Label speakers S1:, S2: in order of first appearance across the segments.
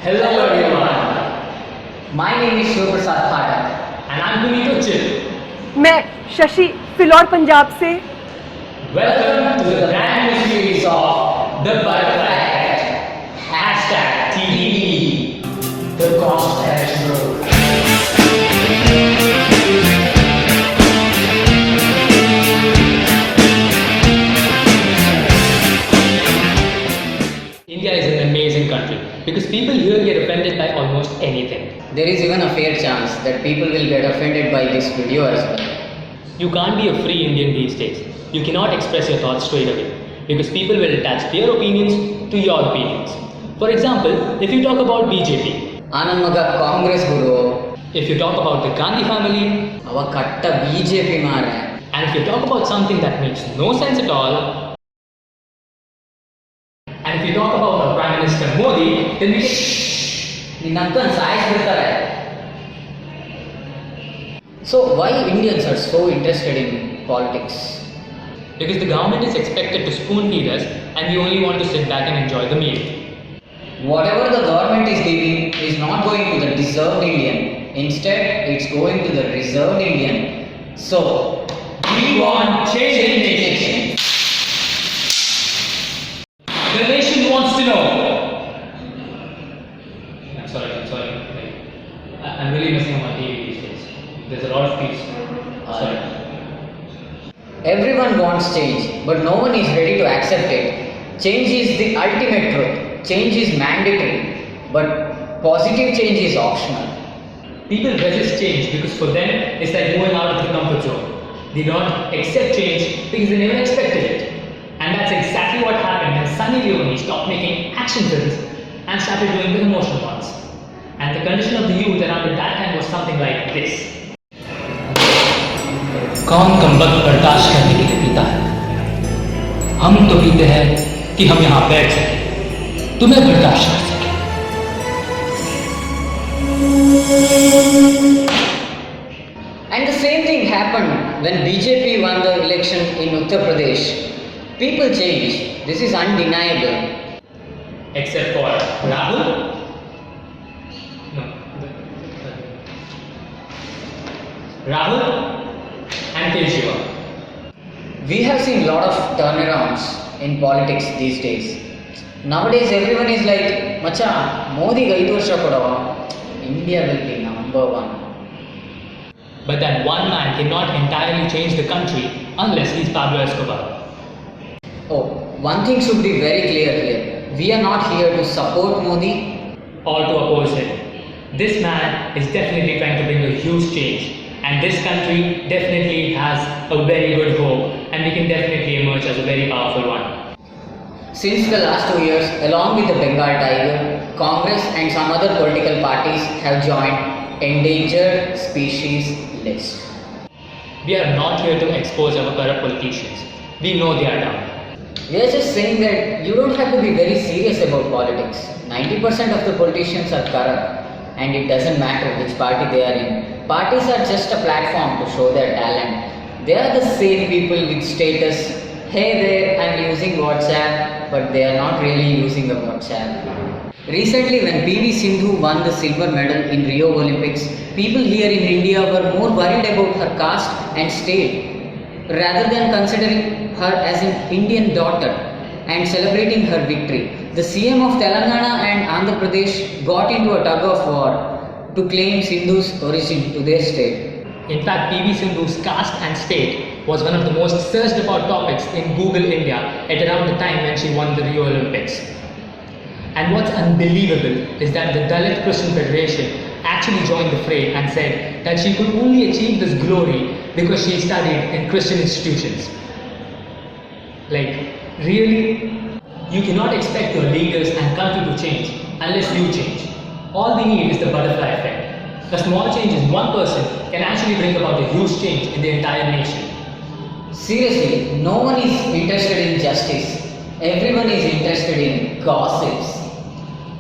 S1: Hello everyone. My name is Shivaprasad Phatak and I'm Puneet Uchil.
S2: मैं शशि फिलौर पंजाब से।
S1: Welcome to the brand new series of The Butterfly Effect. Hashtag TBE. The Crossfire Road. India is an amazing country because people here get offended by almost anything.
S3: There is even a fair chance that people will get offended by this video as well.
S1: You can't be a free Indian these days. You cannot express your thoughts straight away because people will attach their opinions to your opinions. For example, if you talk about BJP,
S3: Anand Maga Congress Guru,
S1: if you talk about the Gandhi family,
S3: Ava Katta BJP Mare.
S1: and if you talk about something that makes no sense at all, and if you talk about our Prime Minister Modi, then we get
S3: Ninankan size bidtare. So why Indians are so interested in politics?
S1: because the government is expected to spoon feed us and we only want to sit back and enjoy the meal.
S3: Whatever the government is giving is not going to the deserved Indian. Instead, it's going to the reserved Indian. So,
S1: We want change in the nation. The nation wants to know. I'm sorry. I'm really missing on my TV these days. There's a lot of peace. Sorry.
S3: everyone wants change, but no one is ready to accept it. Change is the ultimate truth. Change is mandatory, but positive change is optional.
S1: People resist change because for them it's like moving out of the comfort zone. They don't accept change because they never expected it. And that's exactly what happened when Sunny Leone stopped making action films and started doing the emotional ones. And the condition of the youth around at that time was something like this. कौन कम वक्त बर्दाश्त करने के लिए पीता है? हम तो पीते हैं कि हम यहाँ बैठ सकें, तुम्हें बर्दाश्त कर सकें।
S3: And the same thing happened when BJP won the election in Uttar Pradesh. People changed. This is undeniable.
S1: Except for Rahul. No. Rahul and Kejriwal.
S3: We have seen lot of turnarounds in politics these days. Nowadays everyone is like, Macha, Modi ga 5 varsha kodava. India will be number one.
S1: But that one man cannot entirely change the country unless he's Pablo Escobar.
S3: Oh, one thing should be very clear here. We are not here to support Modi.
S1: Or to oppose him. This man is definitely trying to bring a huge change. And this country definitely has a very good hope and we can definitely emerge as a very powerful one.
S3: Since the last 2 years, along with the Bengal Tiger, Congress and some other political parties have joined endangered species list.
S1: We are not here to expose our corrupt politicians. We know they are dumb.
S3: We are just saying that you don't have to be very serious about politics. 90% of the politicians are corrupt and it doesn't matter which party they are in. Parties are just a platform to show their talent. They are the same people with status, hey there, I'm using WhatsApp, but they are not really using the WhatsApp. Recently when PV Sindhu won the silver medal in Rio Olympics, people here in India were more worried about her caste and state rather than considering her as an Indian daughter and celebrating her victory. The CM of Telangana and Andhra Pradesh got into a tug of war to claim Sindhu's origin to their state.
S1: In fact, PV Sindhu's caste and state was one of the most searched about topics in Google India at around the time when she won the Rio Olympics. And what's unbelievable is that the Dalit Christian Federation actually joined the fray and said that she could only achieve this glory because she studied in Christian institutions. Like, really? You cannot expect your leaders and country to change unless you change. All we need is the butterfly effect. A small change in one person can actually bring about a huge change in the entire nation.
S3: Seriously, no one is interested in justice. Everyone is interested in gossips.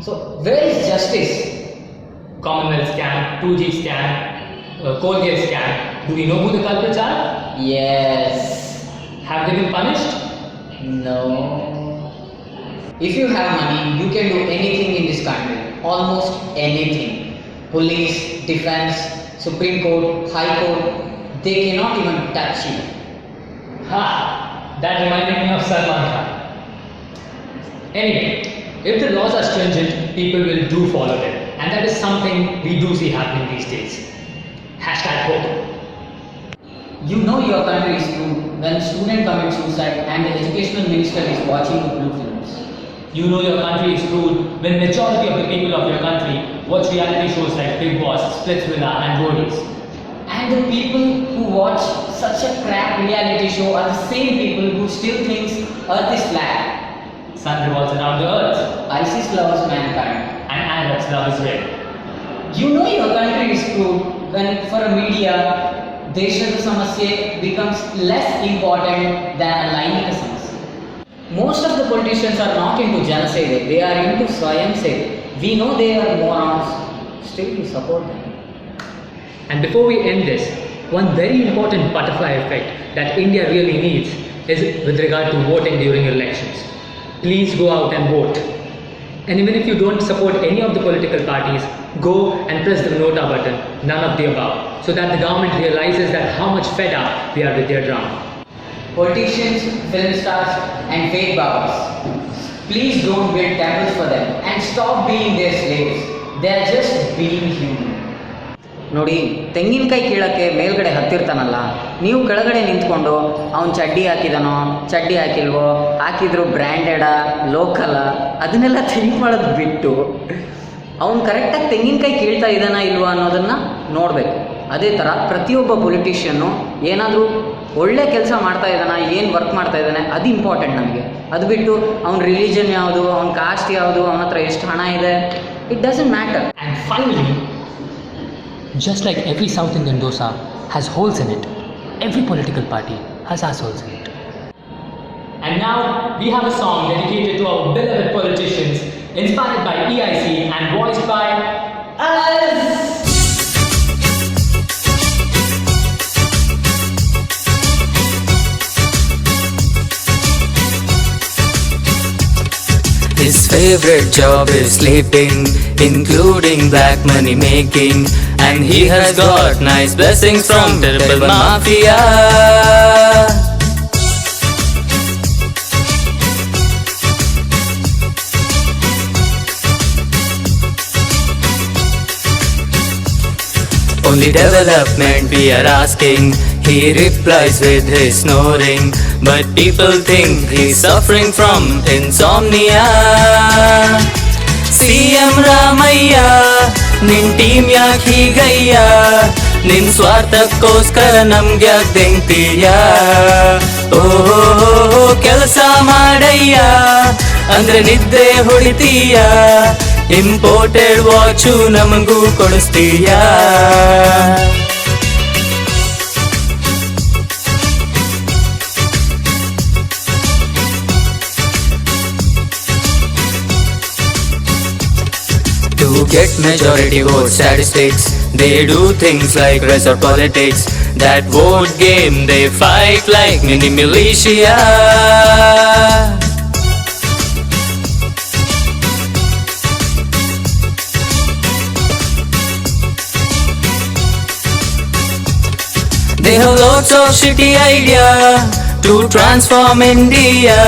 S3: So, where is justice?
S1: Commonwealth scam, 2G scam, Colgate scam. Do we know who the culprits are?
S3: Yes.
S1: Have they been punished?
S3: No. If you have money, you can do anything in this country. almost anything. Police, defense, Supreme Court, High Court, they cannot even touch you.
S1: Ha! That reminded me of Salman Khan. Anyway, if the laws are stringent, people will do follow them. And that is something we do see happening these days. Hashtag hope.
S3: You know your country is true when a student commits suicide and the educational minister is watching the blue films.
S1: You know your country is screwed when majority of the people of your country watch reality shows like Big Boss, Splitsvilla and Roadies.
S3: And the people who watch such a crap reality show are the same people who still thinks Earth is flat.
S1: Sun revolves around the earth
S3: ISIS loves mankind.
S1: and Arabs love Israel.
S3: You know your country is screwed when for a media, ದೇಶದ ಸಮಸ್ಯೆ becomes less important than a ಲೈಂಗಿಕ ಸಮಸ್ಯೆ. Most of the politicians are not into ಜನಸೇವೆ, they are into ಸ್ವಯಂ ಸೇವೆ. We know they are morons, still we support them.
S1: And before we end this, one very important butterfly effect that India really needs is with regard to voting during elections. Please go out and vote. And even if you don't support any of the political parties, go and press the nota button, none of the above, so that the government realizes that how much fed up we are with their drama.
S3: Politicians, film stars and fake babas, please don't build temples for them and stop being their slaves. They are just being human. ನೋಡಿ, ತೆಂಗಿನಕಾಯಿ ಕೀಳಕ್ಕೆ ಮೇಲ್ಗಡೆ ಹತ್ತಿರ್ತಾನಲ್ಲ, ನೀವು ಕೆಳಗಡೆ ನಿಂತ್ಕೊಂಡು ಅವ್ನು ಚಡ್ಡಿ ಹಾಕಿದಾನೋ ಚಡ್ಡಿ ಹಾಕಿಲ್ವೋ, ಹಾಕಿದ್ರು ಬ್ರ್ಯಾಂಡೆಡಾ ಲೋಕಲಾ ಅದನ್ನೆಲ್ಲ ಥಿಂಕ್ ಮಾಡೋದು ಬಿಟ್ಟು ಅವ್ನು ಕರೆಕ್ಟಾಗಿ ತೆಂಗಿನಕಾಯಿ ಕೀಳ್ತಾ ಇದ್ದಾನಾ ಇಲ್ವಾ ಅನ್ನೋದನ್ನು ನೋಡಬೇಕು. ಅದೇ ಥರ ಪ್ರತಿಯೊಬ್ಬ ಪೊಲಿಟಿಷಿಯನ್ನು ಏನಾದರೂ ಒಳ್ಳೆ ಕೆಲಸ ಮಾಡ್ತಾ ಇದ್ದಾನ, ಏನು ವರ್ಕ್ ಮಾಡ್ತಾ ಇದ್ದಾನೆ ಅದು ಇಂಪಾರ್ಟೆಂಟ್ ನಮಗೆ. ಅದು ಬಿಟ್ಟು ಅವ್ನ ರಿಲಿಜನ್ ಯಾವುದು, ಅವ್ನ ಕಾಸ್ಟ್ ಯಾವುದು, ಅವನ ಹತ್ರ ಎಷ್ಟು ಹಣ ಇದೆ, it doesn't matter.
S1: And finally, just like every South Indian dosa has holes in it, every political party has assholes in it. And now we have a song dedicated to our beloved politicians, inspired by EIC and voiced by us.
S4: His favorite job is sleeping, including black money making, and he has got nice blessings from terrible mafia. Only development we are asking, he replies with his snoring, but people think he's suffering from insomnia. CM Ramaya, ನಿನ್ team ಯಾಕ್ ಹೀಗಯ್ಯ, ನಿನ್ ಸ್ವಾರ್ಥಕ್ಕೋಸ್ಕರ ನಮ್ಗ್ಯಾಕ್ ತೆಂಗ್ತೀಯ. ಓ ಕೆಲಸ ಮಾಡಯ್ಯ ಅಂದ್ರೆ ನಿದ್ದೆ ಹೊಡಿತೀಯ, imported watch ನಮಗೂ ಕೊಡಿಸ್ತೀಯ. To get majority vote statistics, they do things like resort politics. That vote game they fight like mini militia. They have lots of shitty idea to transform India.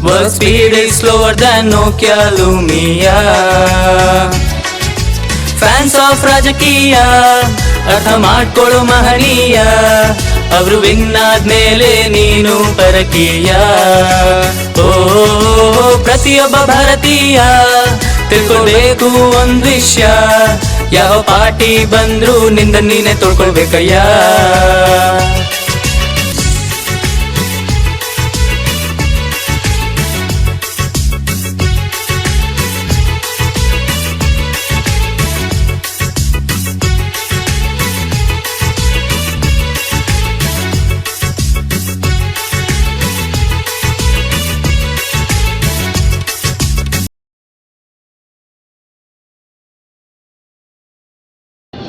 S4: Work speed is slower than Nokia Lumia. Fans of ರಾಜಕೀಯ ಅರ್ಥ ಮಾಡ್ಕೊಳ್ಳೋ ಮಹನೀಯ, ಅವರು win ಆದ್ಮೇಲೆ ನೀನು ಪರಕೀಯ. ಓ ಪ್ರತಿಯೊಬ್ಬ ಭಾರತೀಯ ತಿಳ್ಕೊಳ್ಬೇಕು ಒಂದ್ ವಿಷಯ, ಯಾವ ಪಾರ್ಟಿ ಬಂದ್ರು ನಿಂದ ನೀನೆ ತೊಳ್ಕೊಳ್ಬೇಕಯ್ಯ.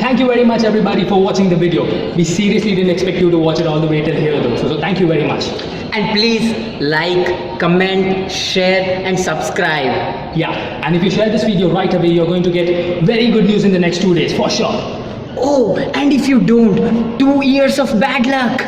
S1: Thank you very much everybody for watching the video. We seriously didn't expect you to watch it all the way till here though. So thank you very much.
S5: And please like, comment, share and subscribe.
S1: Yeah, and if you share this video right away, you're going to get very good news in the next 2 days, for sure.
S5: Oh, and if you don't, 2 years of bad luck.